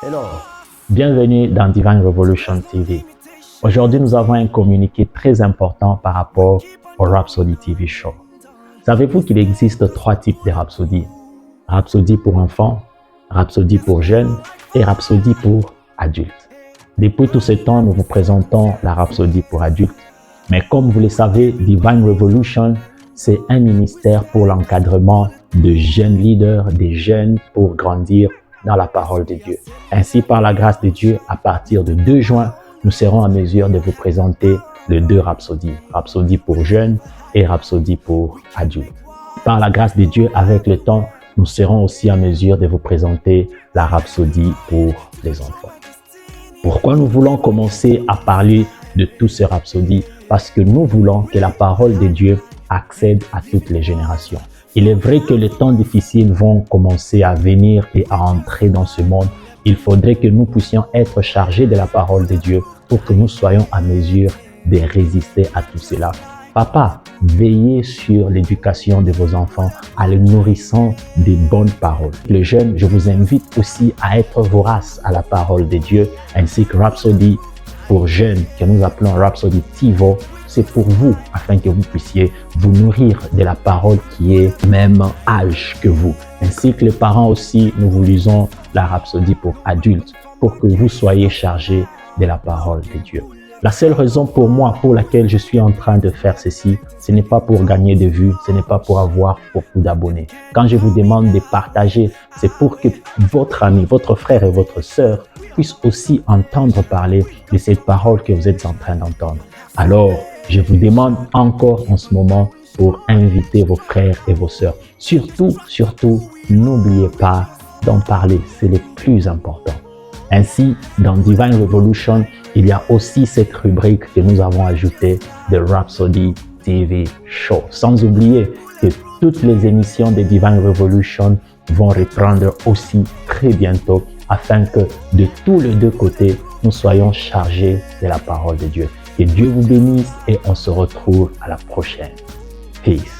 Hello, bienvenue dans Divine Revolution TV. Aujourd'hui, nous avons un communiqué très important par rapport au Rhapsody TV Show. Savez-vous qu'il existe 3 types de Rhapsody? Rhapsody pour enfants, Rhapsody pour jeunes et Rhapsody pour adultes. Depuis tout ce temps, nous vous présentons la Rhapsody pour adultes. Mais comme vous le savez, Divine Revolution, c'est un ministère pour l'encadrement de jeunes leaders, des jeunes pour grandir dans la parole de Dieu. Ainsi, par la grâce de Dieu, à partir de 2 juin, nous serons en mesure de vous présenter les 2 Rhapsody. Rhapsody pour jeunes et Rhapsody pour adultes. Par la grâce de Dieu, avec le temps, nous serons aussi en mesure de vous présenter la Rhapsody pour les enfants. Pourquoi nous voulons commencer à parler de tous ces Rhapsody? Parce que nous voulons que la parole de Dieu accède à toutes les générations. Il est vrai que les temps difficiles vont commencer à venir et à entrer dans ce monde. Il faudrait que nous puissions être chargés de la parole de Dieu pour que nous soyons en mesure de résister à tout cela. Papa, veillez sur l'éducation de vos enfants en les nourrissant des bonnes paroles. Les jeunes, je vous invite aussi à être voraces à la parole de Dieu, ainsi que Rhapsody pour jeunes, que nous appelons Rhapsody TiVo. C'est pour vous, afin que vous puissiez vous nourrir de la parole qui est même âge que vous. Ainsi que les parents aussi, nous vous lisons la Rhapsody pour adultes, pour que vous soyez chargés de la parole de Dieu. La seule raison pour moi, pour laquelle je suis en train de faire ceci, ce n'est pas pour gagner de vues, ce n'est pas pour avoir beaucoup d'abonnés. Quand je vous demande de partager, c'est pour que votre ami, votre frère et votre sœur puissent aussi entendre parler de cette parole que vous êtes en train d'entendre. Alors, je vous demande encore en ce moment pour inviter vos frères et vos sœurs. Surtout, n'oubliez pas d'en parler, c'est le plus important. Ainsi, dans Divine Revolution, il y a aussi cette rubrique que nous avons ajoutée de Rhapsody TV Show. Sans oublier que toutes les émissions de Divine Revolution vont reprendre aussi très bientôt afin que de tous les 2 côtés, nous soyons chargés de la parole de Dieu. Que Dieu vous bénisse et on se retrouve à la prochaine. Peace.